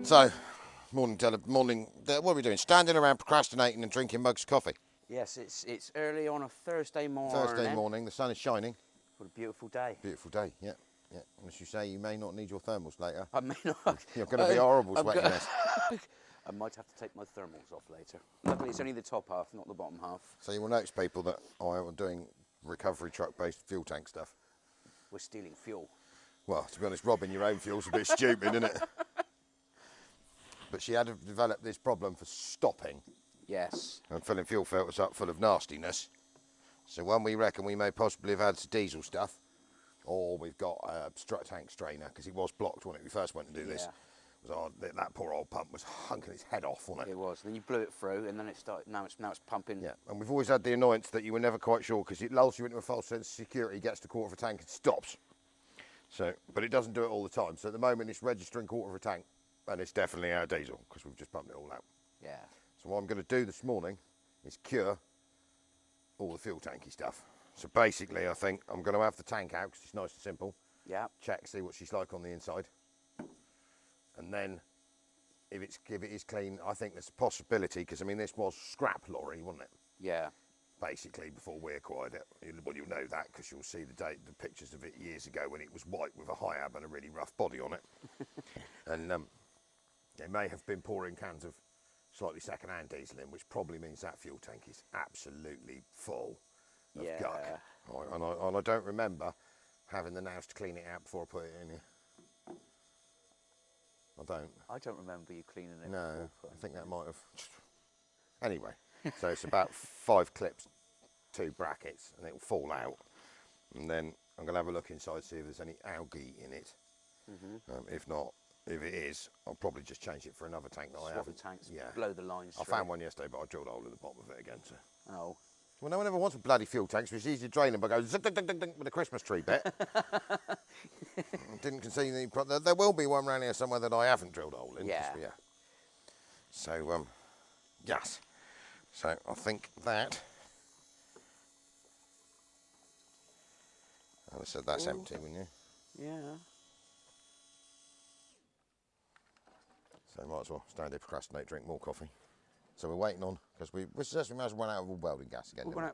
So, morning. What are we doing? Standing around procrastinating and drinking mugs of coffee. Yes, it's early on a Thursday morning. Thursday morning, the sun is shining. What a beautiful day. Beautiful day, yeah. Yeah. And as you say, you may not need your thermals later. I may not. You're going to be a horrible sweaty mess. I might have to take my thermals off later. Luckily, it's only the top half, not the bottom half. So you will notice, people, that I am doing recovery truck-based fuel tank stuff. We're stealing fuel. Well, to be honest, robbing your own fuel's a bit stupid, isn't it? But she had developed this problem for stopping. Yes. And filling fuel filters up full of nastiness. So one, we reckon we may possibly have had some diesel stuff, or we've got a tank strainer, because it was blocked when we first went to do this. That poor old pump was hunking its head off, wasn't it? It was. Then you blew it through, and then it started. Now it's pumping. Yeah, and we've always had the annoyance that you were never quite sure, because it lulls you into a false sense of security, gets to quarter of a tank and stops. So, but it doesn't do it all the time. So at the moment it's registering quarter of a tank, and it's definitely our diesel, because we've just pumped it all out. Yeah. So what I'm going to do this morning is cure all the fuel tanky stuff. So basically, I think I'm going to have the tank out, because it's nice and simple. Yeah. Check, see what she's like on the inside. And then, if it is clean, I think there's a possibility, because I mean this was scrap lorry, wasn't it? Yeah. Basically, before we acquired it. Well, you'll know that because you'll see the pictures of it years ago when it was white with a high ab and a really rough body on it. And they may have been pouring cans of slightly second-hand diesel in, which probably means that fuel tank is absolutely full of guck. And I don't remember having the nous to clean it out before I put it in here. I don't remember you cleaning it. No, I think that might have. Anyway, so it's about 5 clips, 2 brackets, and it will fall out. And then I'm going to have a look inside, see if there's any algae in it. If not, if it is, I'll probably just change it for another tank that I haven't. Tanks, yeah. Blow the lines. I found one yesterday, but I drilled a hole in the bottom of it again. So. Oh. Well, no one ever wants a bloody fuel tank, so it's easy to drain them, but go zing, ding, ding, ding, ding, with a Christmas tree bit. Didn't concede any. There will be one around here somewhere that I haven't drilled a hole in. Yeah. Yeah. So, yes. So I think that. I said that's empty, wouldn't you? Yeah. So might as well stand here, procrastinate, drink more coffee. So we're waiting on, because we might as well run out of welding gas again. Run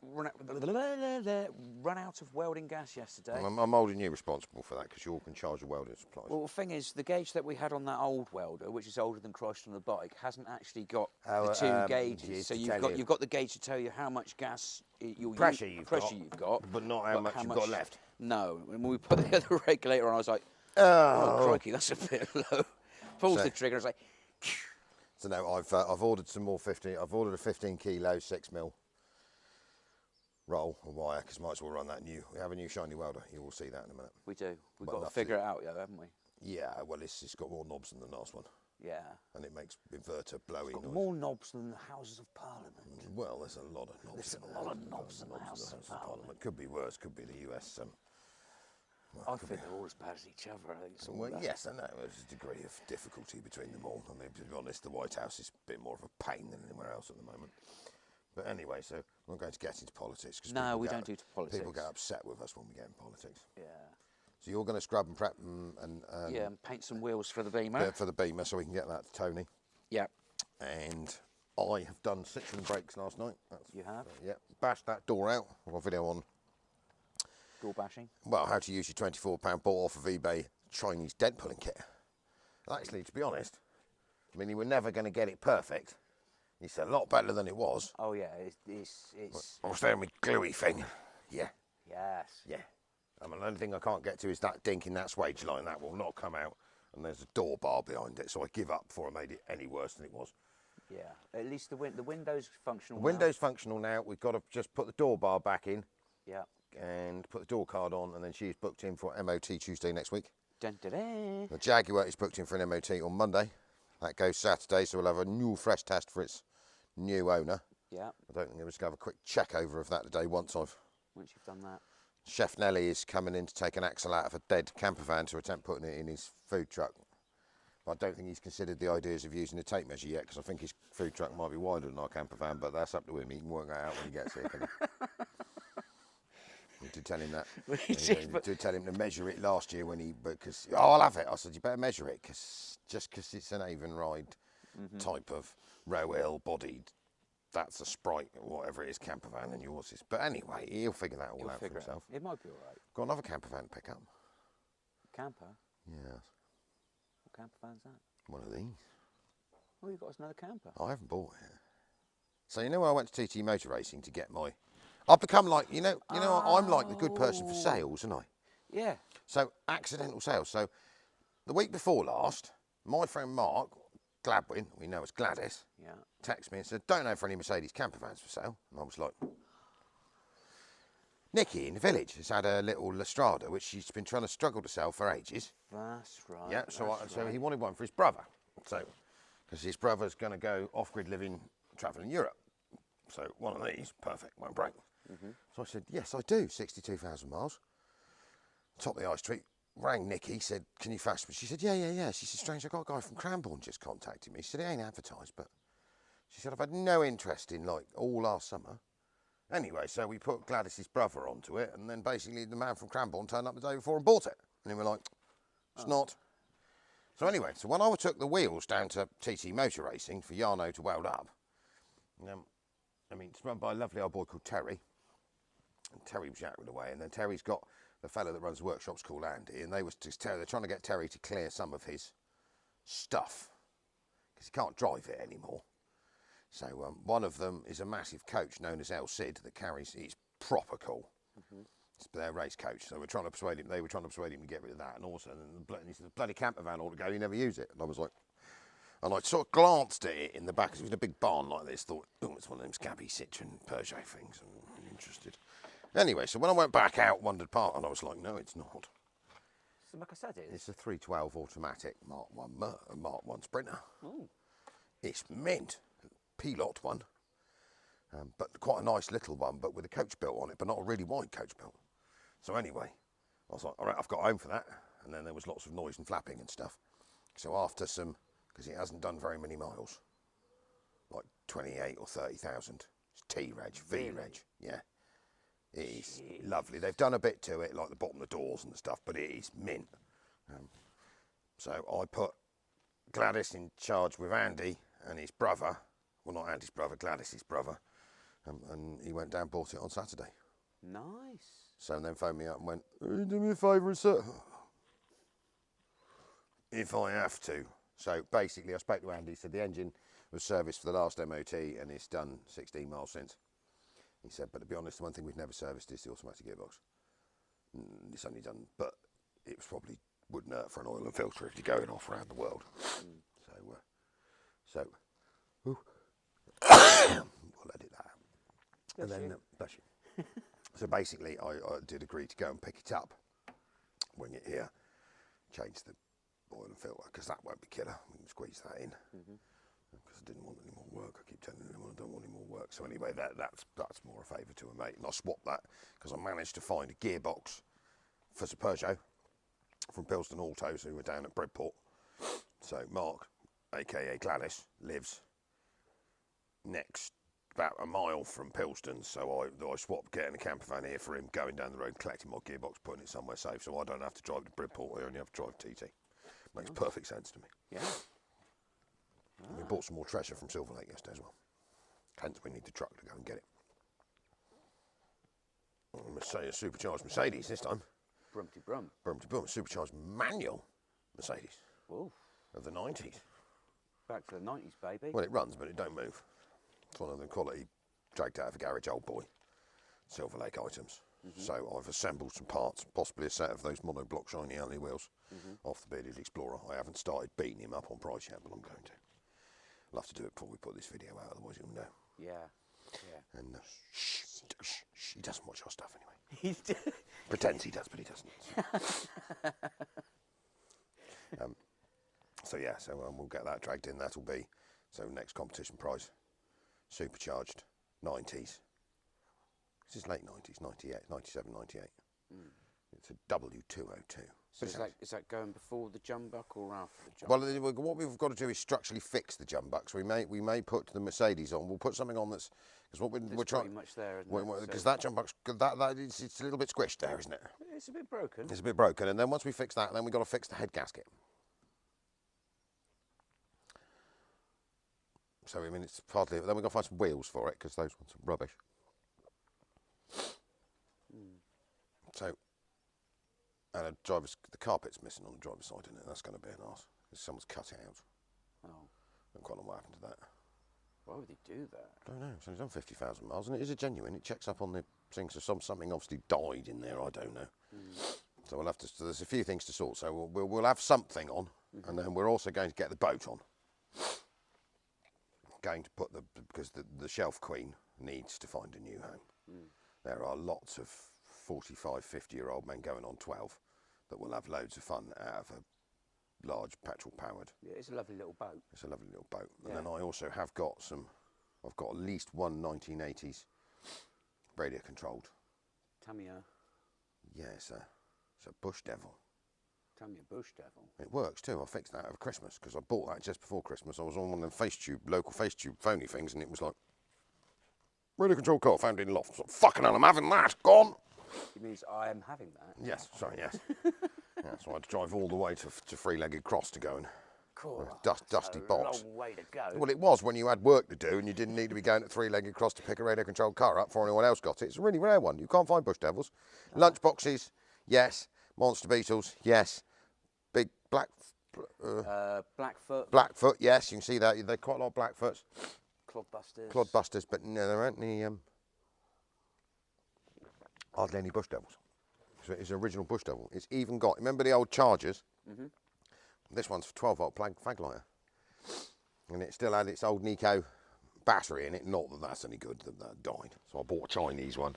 out of welding gas yesterday. I'm holding you responsible for that, because you're in charge of welding supplies. Well, the thing is, the gauge that we had on that old welder, which is older than Christ on the bike, hasn't actually got the 2 gauges. So you've got the gauge to tell you how much gas pressure you've got, but not how much you've got left. No, when we put the other regulator on, I was like, oh crikey, that's a bit low. Pulls the trigger, it's like. So no, I've ordered some more 15. I've ordered a 15 kilo 6mm roll of wire, because might as well run that new. We have a new shiny welder. You will see that in a minute. We do. We've got to figure it out, haven't we? Yeah. Well, it's got more knobs than the last one. Yeah. And it makes inverter blowy noise. More knobs than the Houses of Parliament. Well, there's a lot of knobs. There's a lot of knobs in the Houses of Parliament. Could be worse. Could be the US. I think they're all as bad as each other. I think it's well, yes, I know. There's a degree of difficulty between them all. I mean, to be honest, the White House is a bit more of a pain than anywhere else at the moment. But anyway, so I'm not going to get into politics. No, we don't do politics. People get upset with us when we get in politics. Yeah. So you're going to scrub and prep and paint some wheels for the Beamer. For the Beamer, so we can get that to Tony. Yeah. And I have done Citroen brakes last night. You have? Yeah. Bashed that door out. I've got a video on. Door bashing? Well, how to use your £24 bought off of eBay Chinese dent pulling kit. Actually, to be honest, I mean, you were never going to get it perfect. It's a lot better than it was. Oh yeah, it's. I was there with gluey thing. Yeah. Yes. Yeah. I mean, the only thing I can't get to is that dink in that swage line. That will not come out. And there's a door bar behind it, so I give up before I made it any worse than it was. Yeah. At least the window's functional. The window's functional now. We've got to just put the door bar back in. Yeah. And put the door card on, and then she's booked in for MOT Tuesday next week. Dun, dun, dun. The Jaguar is booked in for an MOT on Monday. That goes Saturday, so we'll have a new fresh test for its new owner. Yeah. I don't think we're just going to have a quick check over of that today once you've done that. Chef Nelly is coming in to take an axle out of a dead camper van to attempt putting it in his food truck. But I don't think he's considered the ideas of using a tape measure yet, because I think his food truck might be wider than our camper van, but that's up to him. He can work that out when he gets here. I did tell him that. I did tell him to measure it last year when because I'll have it. I said, you better measure it, just because it's an Avon Ride type of row bodied, that's a Sprite or whatever it is, camper van, and yours is. But anyway, he'll figure that all out for himself. It might be all right. Got another camper van to pick up. Camper? Yeah. What camper van's that? One of these. Oh, you've got us another camper. I haven't bought it. So you know when I went to TT Motor Racing to get my... I've become like, you know, I'm like the good person for sales, aren't I? Yeah. So, accidental sales. So, the week before last, my friend Mark, Gladwin, we know as Gladys, texted me and said, don't know for any Mercedes camper vans for sale. And I was like... Nikki in the village has had a little Lestrada, which she's been trying to struggle to sell for ages. That's right. Yeah, so he wanted one for his brother. So, because his brother's going to go off-grid living, travelling Europe. So one of these, perfect, won't break. So I said, yes, I do, 62,000 miles. Top of the high street, rang Nikki, said, can you fast me? She said, yeah. She said, strange, I got a guy from Cranbourne just contacted me. She said, it ain't advertised, but she said, I've had no interest in like all last summer. Anyway, so we put Gladys's brother onto it, and then basically the man from Cranbourne turned up the day before and bought it. And then we're like, it's not. So anyway, so when I took the wheels down to TT Motor Racing for Yarno to weld up, I mean, it's run by a lovely old boy called Terry. And Terry was yapping away, and then Terry's got the fellow that runs the workshops called Andy, and they're trying to get Terry to clear some of his stuff, because he can't drive it anymore. So one of them is a massive coach known as El Cid that carries, it's proper cool. It's their race coach. So they were trying to persuade him to get rid of that. And also, he said, the bloody camper van ought to go, you never use it. And I was like, and I sort of glanced at it in the back, because it was in a big barn like this, thought, oh, it's one of them scabby Citroen Peugeot things. I'm interested. Anyway, so when I went back out, wandered part, and I was like, no, it's not. So like I said, it's a 312 automatic Mark 1 Sprinter. Ooh. It's mint. Pilot one, but quite a nice little one, but with a coach built on it, but not a really wide coach built. So anyway, I was like, all right, I've got home for that. And then there was lots of noise and flapping and stuff. So after some, because it hasn't done very many miles, like 28 or 30,000, it's T-Reg, V-Reg, yeah. It is lovely. They've done a bit to it, like the bottom of the doors and stuff, but it is mint. So I put Gladys in charge with Andy and his brother. Well, not Andy's brother, Gladys's brother. And he went down and bought it on Saturday. Nice. So then phoned me up and went, do me a favour, sir. If I have to. So basically, I spoke to Andy, said the engine was serviced for the last MOT and it's done 16 miles since. He said, but to be honest, the one thing we've never serviced is the automatic gearbox. It's only done, but it probably wouldn't hurt for an oil and filter if you're going off around the world. So we'll edit that out. And then, so basically, I did agree to go and pick it up, bring it here, change the oil and filter, because that won't be killer. We can squeeze that in. Because I didn't want any more work. I keep telling him I don't want any more work. So anyway, that's more a favour to a mate. And I swapped that because I managed to find a gearbox for the Peugeot from Pilston Autos, who were down at Bridport. So Mark, aka Gladys, lives next about a mile from Pilston, so I swapped getting a camper van here for him, going down the road, collecting my gearbox, putting it somewhere safe, so I don't have to drive to Bridport, I only have to drive TT. Makes perfect sense to me. Yeah. And we bought some more treasure from Silver Lake yesterday as well. Hence we need the truck to go and get it. I must say a supercharged Mercedes this time. Brumpty brum. Brumpty brum, supercharged manual Mercedes. Whoa. Of the 90s. Back to the 90s, baby. Well, it runs, but it don't move. It's one of the quality dragged out of a garage old boy Silver Lake items. So I've assembled some parts, possibly a set of those monoblock shiny alley wheels off the bearded Explorer. I haven't started beating him up on price yet, but I'm going to. I'll have to do it before we put this video out, otherwise he'll know. Yeah. And he doesn't watch our stuff anyway. Pretends he does, but he doesn't. So yeah, we'll get that dragged in. That'll be, so next competition prize, supercharged 90s. This is late 90s, 98, 97, 98. It's a W202. So is that going before the jumbuck or after the jumbuck? Well, what we've got to do is structurally fix the jumbucks. We may put the Mercedes on. We'll put something on that's because what we're trying. Pretty much there, Because that jumbuck's it's a little bit squished there, isn't it? It's a bit broken. It's a bit broken, and then once we fix that, then we've got to fix the head gasket. So I mean, it's partly. Then we've got to find some wheels for it because those ones are rubbish. So. And the carpet's missing on the driver's side, isn't it? That's going to be an arse. Someone's cut it out. Oh. I don't quite know what happened to that. Why would they do that? I don't know. It's only done 50,000 miles, and it is a genuine. It checks up on the things. So something obviously died in there. I don't know. So we'll have to. So there's a few things to sort. So we'll have something on, and then we're also going to get the boat on. Going to put because the Shelf Queen needs to find a new home. There are lots of 45, 50-year-old men going on 12 that will have loads of fun out of a large petrol-powered. Yeah, it's a lovely little boat. It's a lovely little boat. And then I also have got I've got at least one 1980s radio-controlled. Tamiya. Yeah, it's a Bush Devil. Tamiya Bush Devil. It works too. I fixed that over Christmas because I bought that just before Christmas. I was on one of them local face tube phony things, and it was like, radio-controlled car found in loft. So, fucking hell, I'm having that. Gone. It means I am having that. Yes, sorry, yes. Yeah, so I had to drive all the way to Three-Legged Cross to go and cool. Dusty box. Long way to go. Well, it was when you had work to do and you didn't need to be going to Three-Legged Cross to pick a radio-controlled car up before anyone else got it. It's a really rare one. You can't find Bush Devils. No. Lunchboxes, yes. Monster Beetles, yes. Big Blackfoot. Blackfoot, yes. You can see that. They're quite a lot of Blackfoots. Clodbusters, but no, there aren't any. Hardly any Bush Devils. So it's an original Bush Devil. It's even got, remember the old Chargers? This one's for 12-volt fag lighter. And it still had its old Nico battery in it. Not that that's any good, that died. So I bought a Chinese one,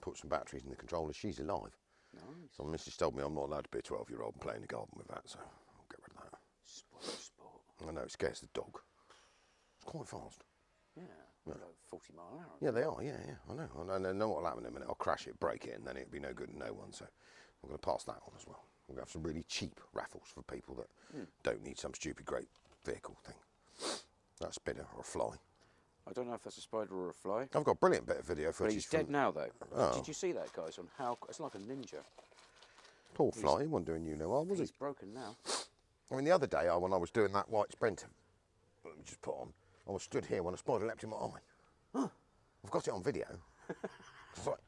put some batteries in the controller. She's alive. Nice. So my missus told me I'm not allowed to be a 12-year-old and play in the garden with that, so I'll get rid of that. Sport. I know, it scares the dog. It's quite fast. Yeah. Like 40 mile an hour. Yeah, they are. Yeah, I know. I know what will happen in a minute. I'll crash it, break it, and then it'll be no good to no one. So I'm going to pass that on as well. We're going to have some really cheap raffles for people that don't need some stupid great vehicle thing. That's a spider or a fly. I don't know if that's a spider or a fly. I've got a brilliant bit of video footage. But he's dead now, though. Oh. Did you see that, guys? On how it's like a ninja. Poor fly. He wasn't doing you no harm, was he? He's broken now. I mean, the other day when I was doing that white Sprinter, let me just put on. I was stood here when a spider leapt in my eye. I've got it on video. It's like,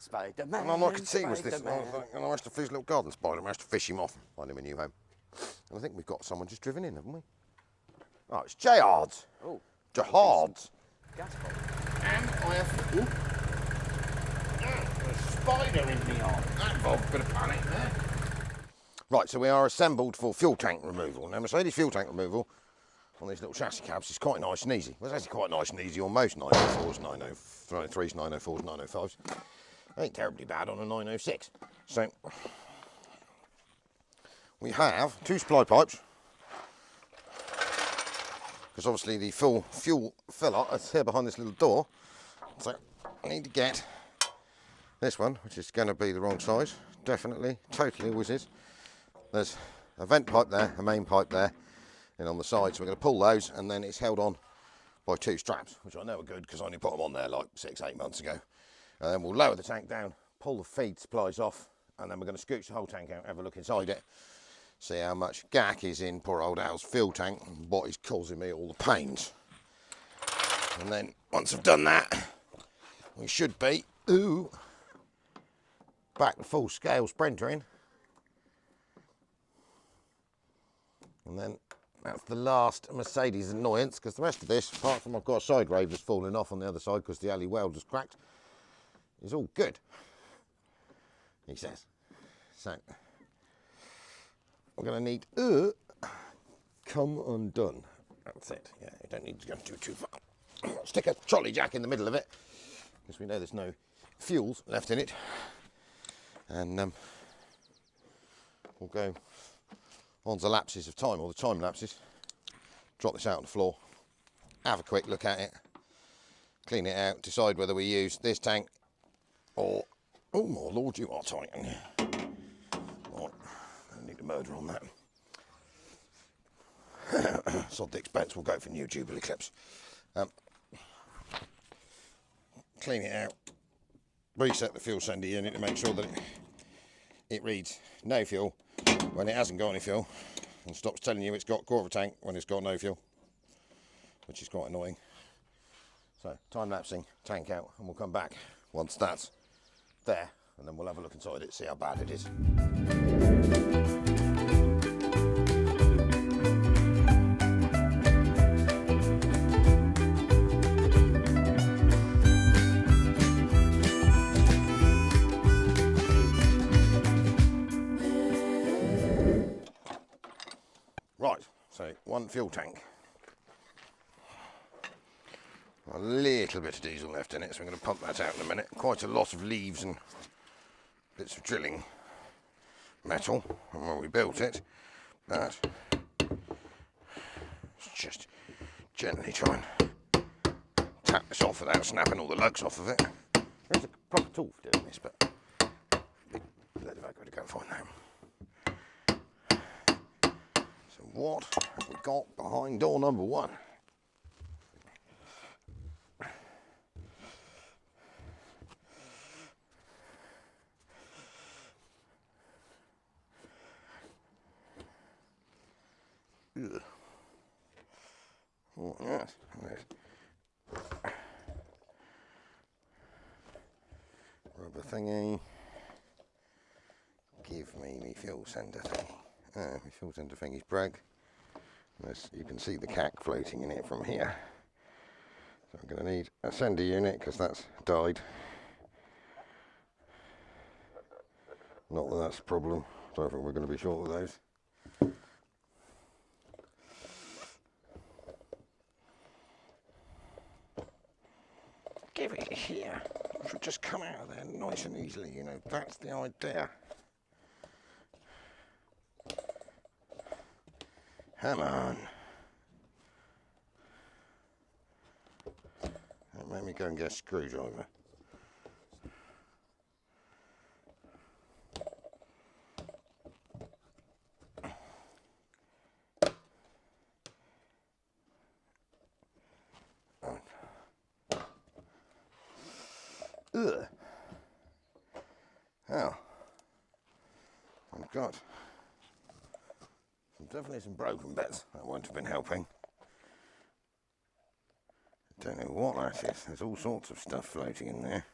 Spider-Man. and I could see was this. And I managed to fish a little garden spider. I managed to fish him off and find him a new home. And I think we've got someone just driven in, haven't we? Oh, it's Jihad's. Oh. Jihad's. Gas box. And I have. There's a spider in the arm. That involved a bit of panic there. Right, so we are assembled for fuel tank removal. Now, Mercedes fuel tank removal on these little chassis cabs is quite nice and easy. Well, it's actually quite nice and easy on most 904s, 903s, 904s, 905s. Ain't terribly bad on a 906. So we have 2 supply pipes, because obviously the full fuel filler is here behind this little door. So I need to get this one, which is going to be the wrong size. Definitely, totally whizzes. There's a vent pipe there, a main pipe there, and on the side, so we're going to pull those, and then it's held on by 2 straps, which I know are good because I only put them on there like 6-8 months ago. And then we'll lower the tank down, pull the feed supplies off, and then we're going to scooch the whole tank out, have a look inside it, see how much gack is in poor old Al's fuel tank, and what is causing me all the pains. And then once I've done that, we should be back to full scale sprintering. And then that's the last Mercedes annoyance, because the rest of this, apart from I've got a side rave that's falling off on the other side because the alley weld was cracked, is all good, he says. So, we're going to need come undone. That's it. Yeah, you don't need to go too far. Stick a trolley jack in the middle of it, because we know there's no fuels left in it. And we'll go on the lapses of time, or the time lapses, drop this out on the floor, have a quick look at it, clean it out, decide whether we use this tank or Oh my lord, you are tight in here. Right, I need a murder on that. Sod the expense, we'll go for new Jubilee clips. Clean it out, reset the fuel sender unit to make sure that it reads no fuel when it hasn't got any fuel, and stops telling you it's got quarter tank when it's got no fuel, which is quite annoying. So time-lapsing, tank out, and we'll come back once that's there, and then we'll have a look inside it, see how bad it is. Right, so one fuel tank. A little bit of diesel left in it, so I'm going to pump that out in a minute. Quite a lot of leaves and bits of drilling metal from where we built it, but let's just gently try and tap this off without snapping all the lugs off of it. There's a proper tool for doing this, but let the vacuum to go and find that. So what have we got behind door number one? Ugh. Oh yes, there's rubber thingy. Give me fuel sender thingy. My fuel sender thingy's broke. You can see the cack floating in it from here. So I'm going to need a sender unit because that's died. Not that that's a problem. Don't think we're going to be short of those. Give it here. It should just come out of there nice and easily, you know, that's the idea. Come on. Let me go and get a screwdriver. Ugh. Oh, I've got definitely some broken bits. That won't have been helping. Don't know what that is. There's all sorts of stuff floating in there.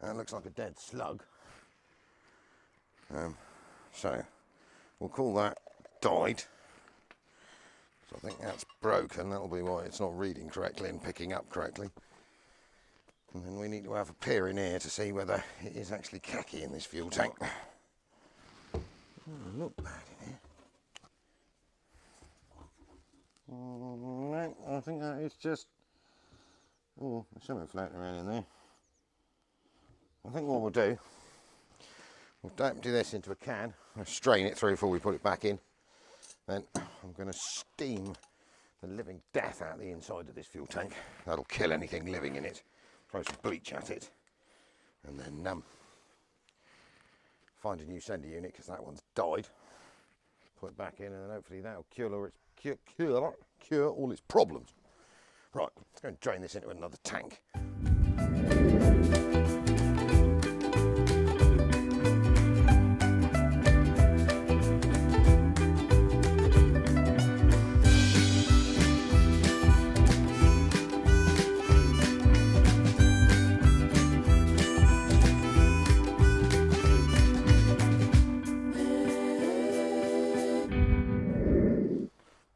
That looks like a dead slug. So we'll call that died. So I think that's broken. That'll be why it's not reading correctly and picking up correctly. And then we need to have a peer in here to see whether it is actually khaki in this fuel tank. Doesn't look bad in here. No, I think that is just... Oh, there's something floating around in there. I think what we'll do, we'll empty this into a can, I'll strain it through before we put it back in. Then I'm going to steam the living death out of the inside of this fuel tank. That'll kill anything living in it. Throw some bleach at it, and then find a new sender unit because that one's died. Put it back in, and then hopefully that'll cure all its problems. Right, let's go and drain this into another tank.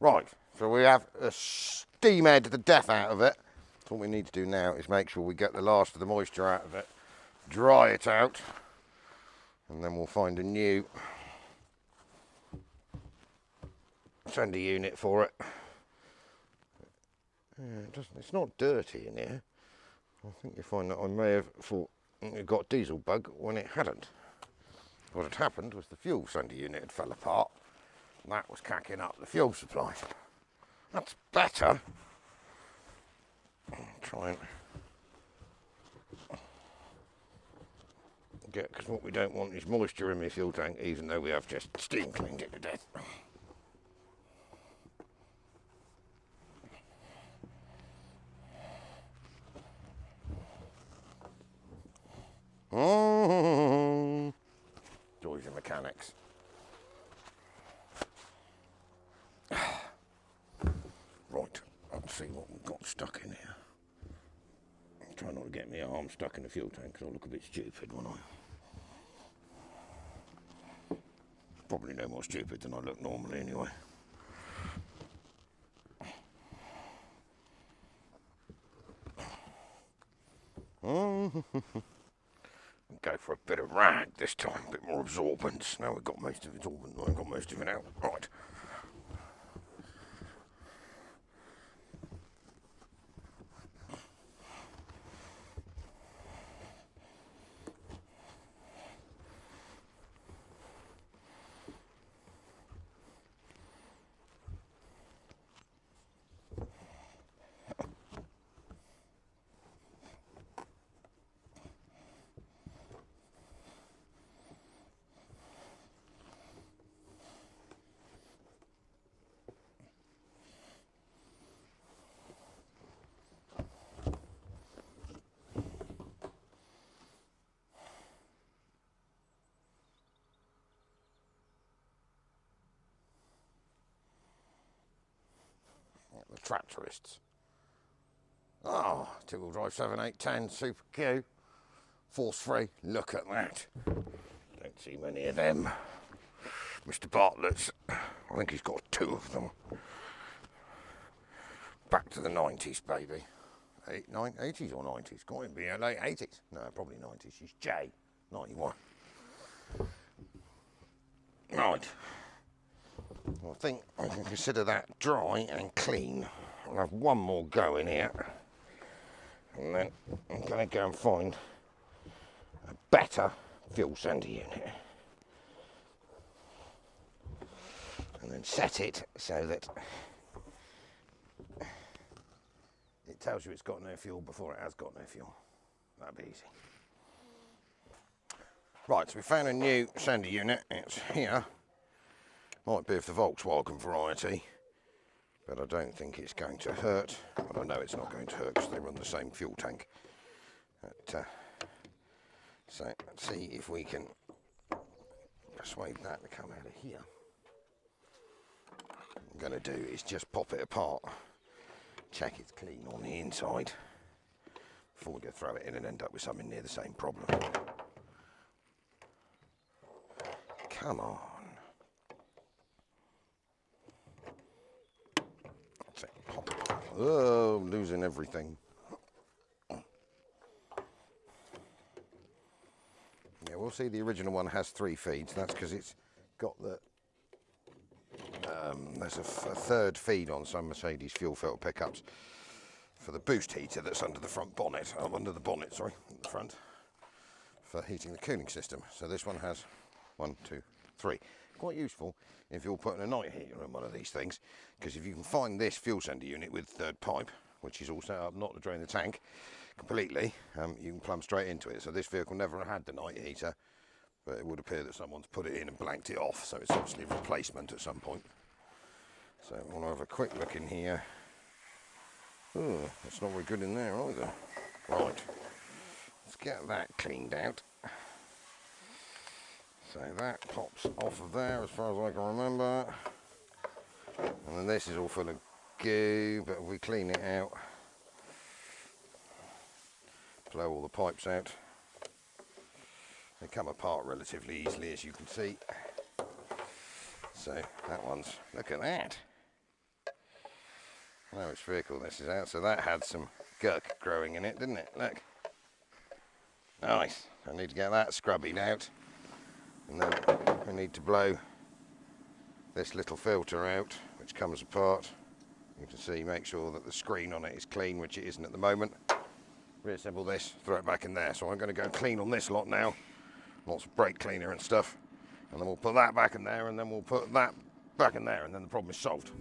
Right, so we have steam-head the death out of it. So what we need to do now is make sure we get the last of the moisture out of it, dry it out, and then we'll find a new sender unit for it. It's not dirty in here. I think you find that I may have thought it got diesel bug when it hadn't. What had happened was the fuel sender unit had fell apart. That was cacking up the fuel supply. That's better. Try and because what we don't want is moisture in my fuel tank, even though we have just steam cleaned it to death. Joys of mechanics. Right, let's see what we've got stuck in here. Try not to get my arm stuck in the fuel tank because I'll look a bit stupid, won't I? Probably no more stupid than I look normally anyway. Go for a bit of rag this time, a bit more absorbance. Now we've got most of it absorbent, I've got most of it out. Right. The tractorists. Oh, two-wheel drive 7, 8, 10 Super Q, force free. Look at that. Don't see many of them. Mr. Bartlett's, I think he's got 2 of them. Back to the 90s, baby. 80s or 90s? Can't even be late 80s. No, probably 90s. She's J, 91. Right. I think I can consider that dry and clean. I'll have one more go in here, and then I'm going to go and find a better fuel sender unit, and then set it so that it tells you it's got no fuel before it has got no fuel. That'd be easy. Right, so we found a new sender unit. It's here. Might be of the Volkswagen variety, but I don't think it's going to hurt. Well, I know it's not going to hurt because they run the same fuel tank. But, so let's see if we can persuade that to come out of here. What I'm going to do is just pop it apart, check it's clean on the inside before we go throw it in and end up with something near the same problem. Come on. Oh, losing everything. Yeah, we'll see the original one has 3 feeds. That's because it's got the... there's a third feed on some Mercedes fuel filter pickups for the boost heater that's under the front bonnet. Under the bonnet, sorry, at the front, for heating the cooling system. So this one has 1, 2, 3. Quite useful if you're putting a night heater in one of these things, because if you can find this fuel sender unit with third pipe, which is all set up not to drain the tank completely, you can plumb straight into it. So this vehicle never had the night heater, but it would appear that someone's put it in and blanked it off, so it's obviously a replacement at some point. So I want to have a quick look in here. Oh, that's not very good in there either. Right, let's get that cleaned out. So that pops off of there as far as I can remember. And then this is all full of goo, but if we clean it out, blow all the pipes out, they come apart relatively easily, as you can see. So that one's, look at that. I know which vehicle this is out. So that had some gurk growing in it, didn't it? Look. Nice. I need to get that scrubbied out. And then we need to blow this little filter out, which comes apart. You can see, make sure that the screen on it is clean, which it isn't at the moment. Reassemble this, throw it back in there. So I'm going to go clean on this lot now. Lots of brake cleaner and stuff. And then we'll put that back in there, and then we'll put that back in there, and then the problem is solved.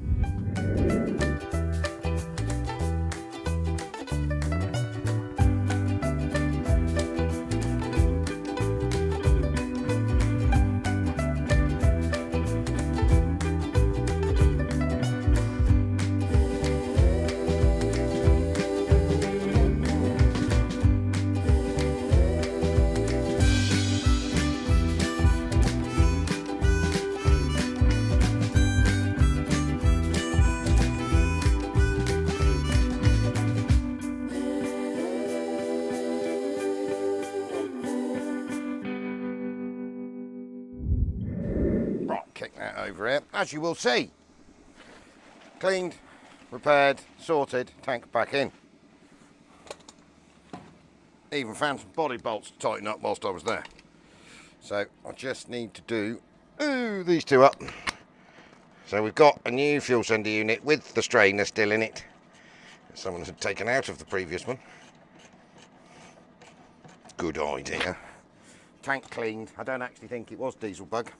over here, as you will see. Cleaned, repaired, sorted, tank back in. Even found some body bolts to tighten up whilst I was there. So I just need to do these two up. So we've got a new fuel sender unit with the strainer still in it. Someone had taken out of the previous one. Good idea. Tank cleaned. I don't actually think it was diesel bug.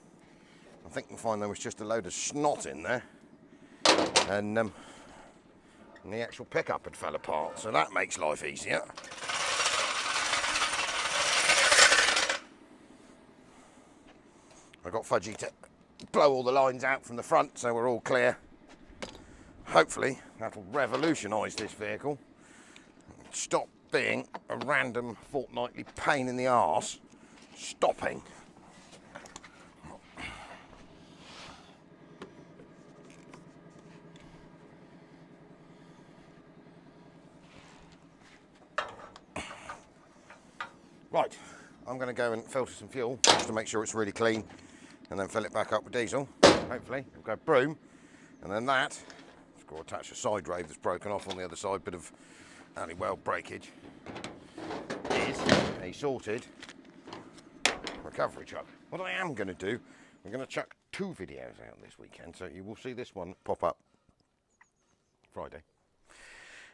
I think we'll find there was just a load of snot in there. And the actual pickup had fell apart. So that makes life easier. I got Fudgy to blow all the lines out from the front so we're all clear. Hopefully that'll revolutionise this vehicle. Stop being a random fortnightly pain in the arse. Stopping. Right, I'm going to go and filter some fuel just to make sure it's really clean and then fill it back up with diesel. Hopefully, we'll go broom, and then that, I've got to attach a side rave that's broken off on the other side, bit of alley weld breakage, is a sorted recovery truck. What I am going to do, I'm going to chuck 2 videos out this weekend, so you will see this one pop up Friday,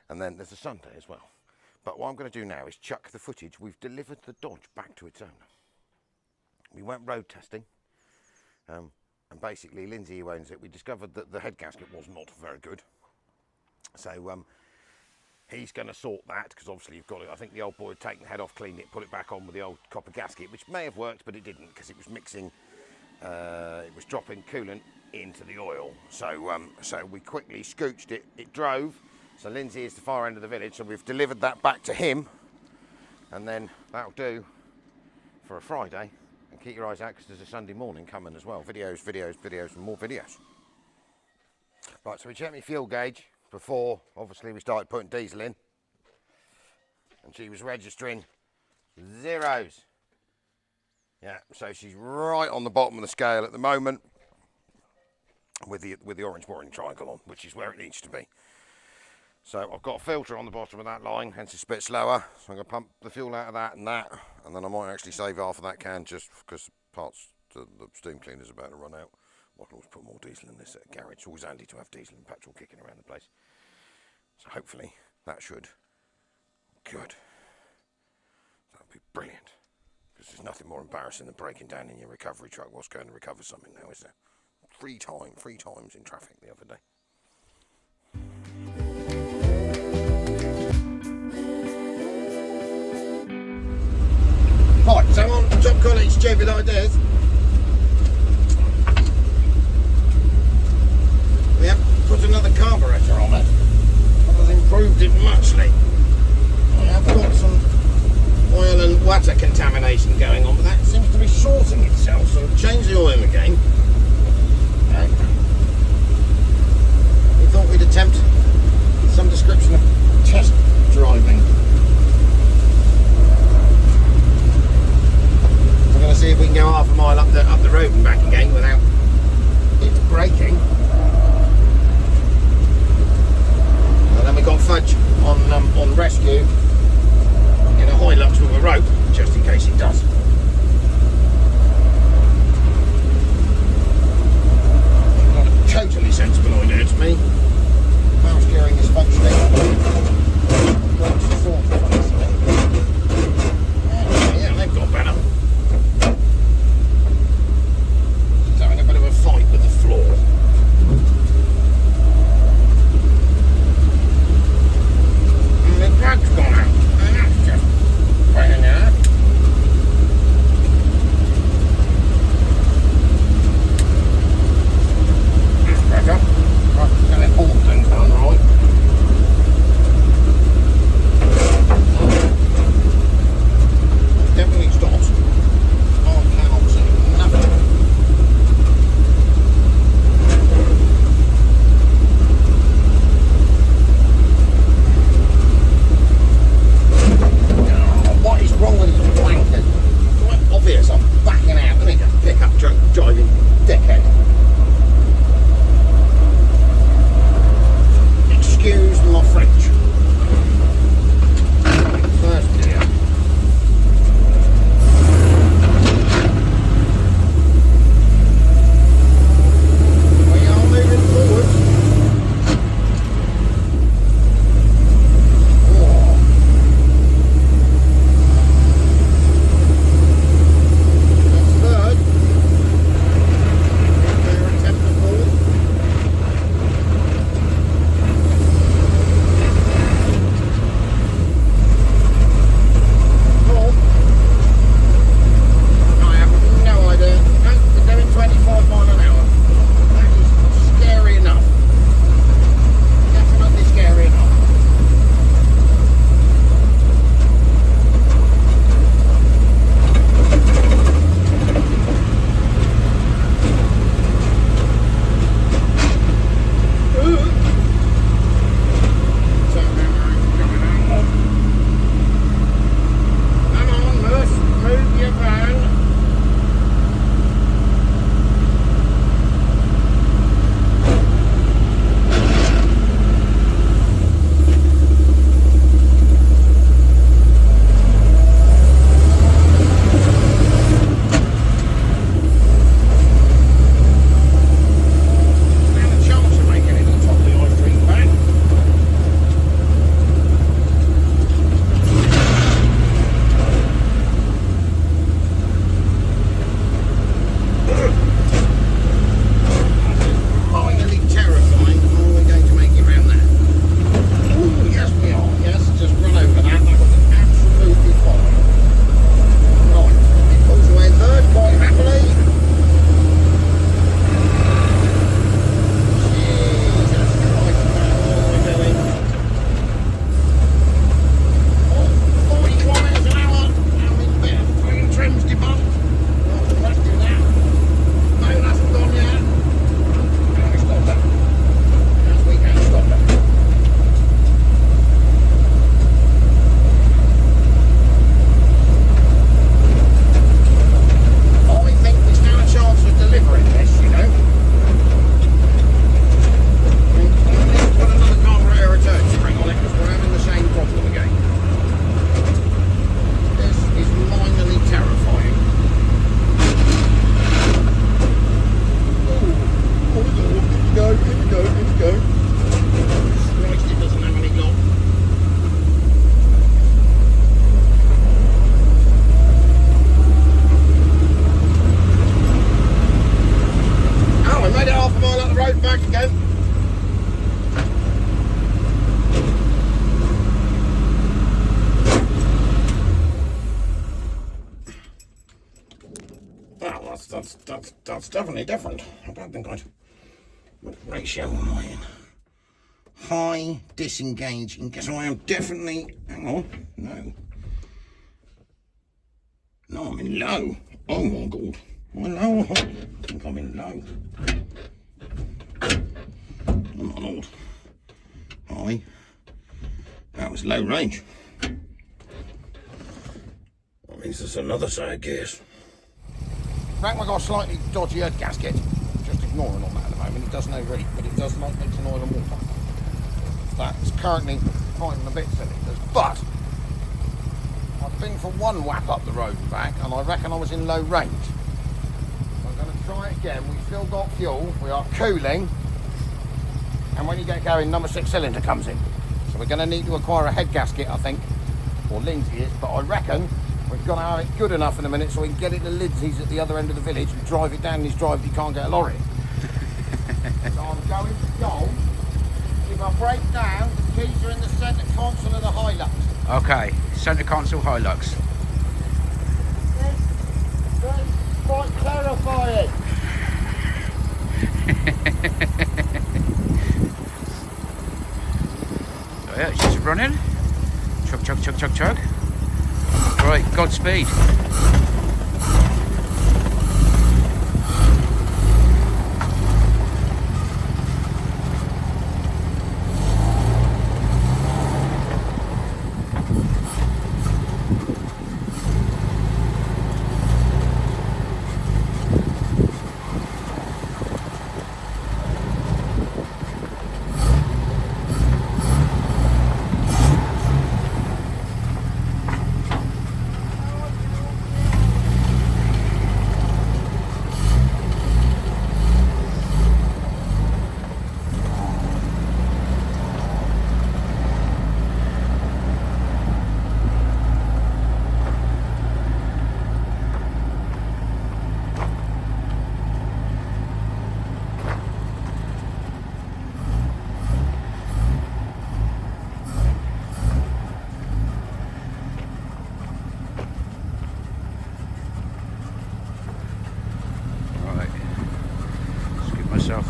and then there's a Sunday as well. But what I'm going to do now is chuck the footage. We've delivered the Dodge back to its owner. We went road testing, and basically Lindsay, who owns it, we discovered that the head gasket was not very good. So he's going to sort that, because obviously you've got it. I think the old boy had taken the head off, cleaned it, put it back on with the old copper gasket, which may have worked, but it didn't, because it was mixing, it was dropping coolant into the oil. So we quickly scooched it. It drove. So Lindsay is the far end of the village, so we've delivered that back to him, and then that'll do for a Friday. And keep your eyes out, because there's a Sunday morning coming as well. Videos, videos, videos, and more videos. Right, so we checked my fuel gauge before, obviously, we started putting diesel in, and she was registering zeros. Yeah, so she's right on the bottom of the scale at the moment with the orange warning triangle on, which is where it needs to be. So I've got a filter on the bottom of that line, hence it's a bit slower. So I'm going to pump the fuel out of that, and then I might actually save half of that can just because parts the steam cleaner's about to run out. I can always put more diesel in this at a garage. It's always handy to have diesel and petrol kicking around the place. So hopefully that should good. That'll be brilliant. Because there's nothing more embarrassing than breaking down in your recovery truck whilst going to recover something now, is there? Three times in traffic the other day. Right, so on Top College Stupid Ideas, we have put another carburettor on it. That has improved it muchly. I have got some oil and water contamination going on, but that seems to be sorting itself, so I've changed the oil again. Okay. We thought we'd attempt some description of test driving. We're going to see if we can go half a mile up the road and back again without it braking. And then we got Fudge on rescue in a Hilux with a rope, just in case it does. Not a totally sensible idea to me. Power steering is functioning. Yeah, they've got better. It's having a bit of a fight with the floor. And the plug's gone out. And that's just quite an error. That's definitely different. I don't think I'd... What ratio am I in? High, disengaging. So I am definitely... Hang on. No. No, I'm in low. Oh my God. Am I low? I think I'm in low. I'm not old. High. That was low range. That means there's another set of gears. In fact, I've got a slightly dodgy earth gasket. Just ignoring on that at the moment. It does no really, but it does like mixing oil and water. That's currently 5 and a bit cylinders, but I've been for one whap up the road and back, and I reckon I was in low range. I'm going to try it again. We've still got fuel. We are cooling, and when you get going, number 6 cylinder comes in. So we're going to need to acquire a head gasket, I think, or Lindsay is, but I reckon we've got to have it good enough in a minute so we can get it to Lindsay's at the other end of the village and drive it down this drive that you can't get a lorry. So I'm going to go. If I break down, the keys are in the centre console of the Hilux. Okay, centre console Hilux. That's quite terrifying. So yeah, it's just running. Chug, chug, chug, chug, chug. Right, Godspeed.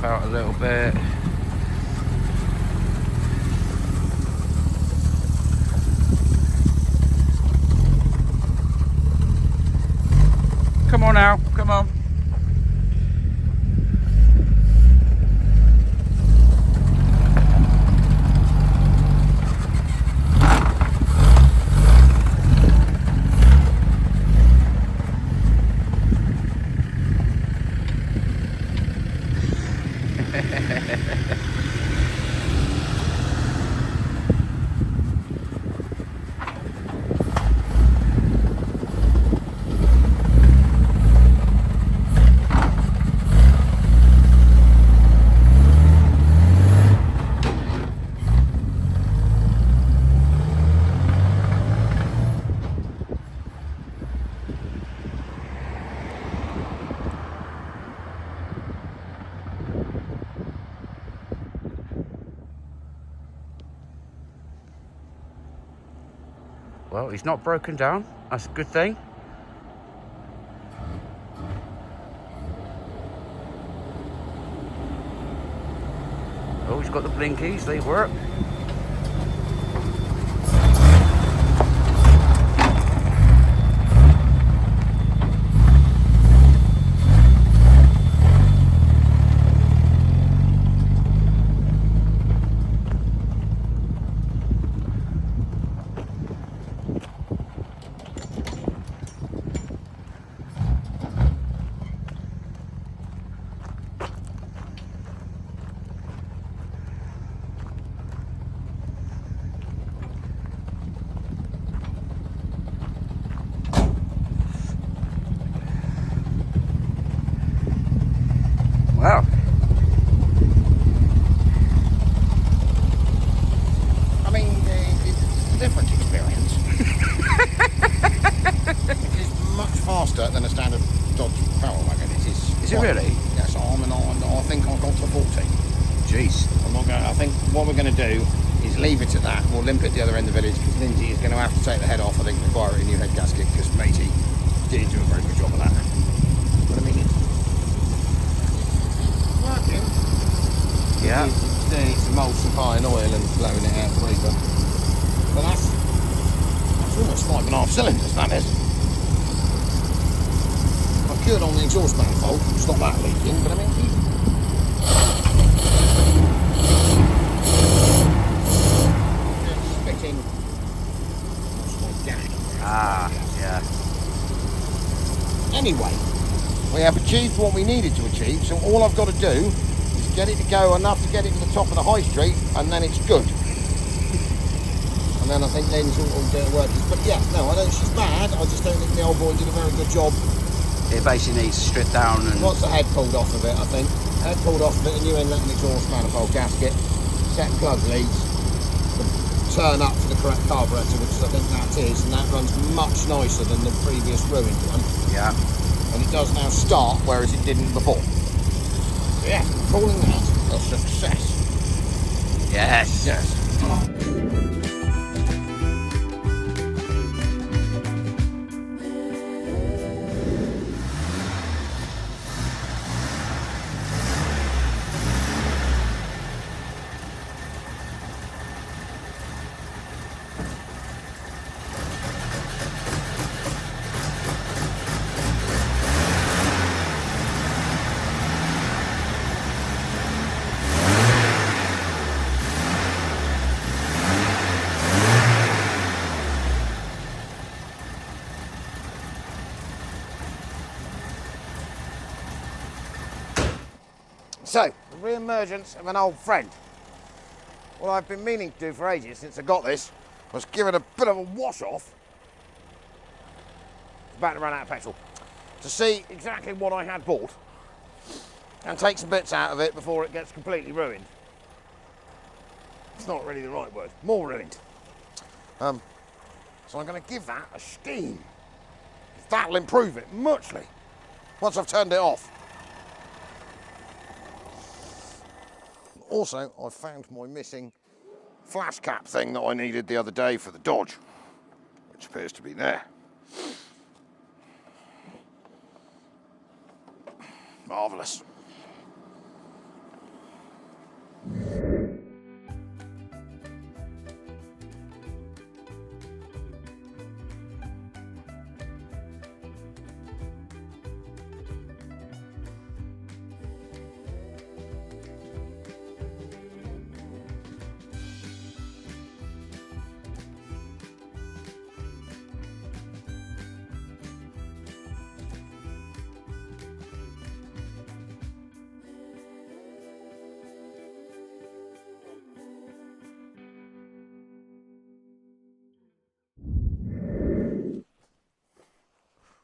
Out a little bit. Come on now, come on. Well, he's not broken down. That's a good thing. Oh, he's got the blinkies. They work. Wow. I mean, it's a different experience. It is much faster than a standard Dodge Power Wagon. Is it really? Yes, I think I've got to 40. Jeez. I think what we're going to do is leave it at that. We'll limp it the other end of the village because Lindsay is going to have to take the head off, I think, and acquire a new head gasket because Matey didn't do a very good job of that. But I mean, applying oil and blowing it out the breather. But that's almost 5.5 cylinders, that is. I'm good on the exhaust manifold, stop that leaking, but I mean, spitting. Ah, yeah. Anyway, we have achieved what we needed to achieve, so all I've got to do is get it to go enough to get it to the top of the high street, and then it's good. And then I think Lynn's all doing working. But yeah, no, I don't think she's bad, I just don't think the old boy did a very good job. It basically needs to strip down and... What's the head pulled off of it, I think? Head pulled off of it, a new inlet and exhaust manifold gasket, set plug leads, turn up for the correct carburettor, which I think that is, and that runs much nicer than the previous ruined one. Yeah. And it does now start, whereas it didn't before. So yeah, calling that a success. Yes. Yes. So, the re-emergence of an old friend. What I've been meaning to do for ages since I got this was give it a bit of a wash off. It's about to run out of petrol. To see exactly what I had bought and take some bits out of it before it gets completely ruined. It's not really the right word, more ruined. So I'm going to give that a steam. That'll improve it muchly once I've turned it off. Also, I found my missing flash cap thing that I needed the other day for the Dodge, which appears to be there. Marvellous.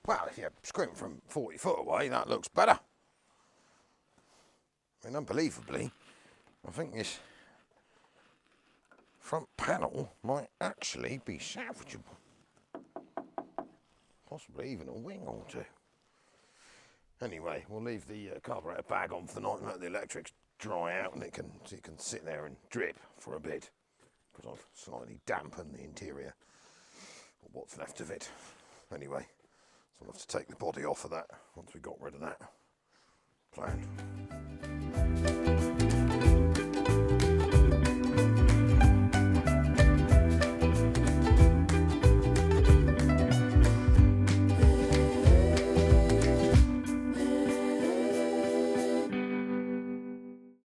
Well, if you're screaming from 40 foot away, that looks better. I mean, unbelievably, I think this front panel might actually be salvageable. Possibly even a wing or two. Anyway, we'll leave the carburetor bag on for the night and let the electrics dry out, and it can sit there and drip for a bit, because I've slightly dampened the interior, or what's left of it. Anyway, so I'll have to take the body off of that once we got rid of that.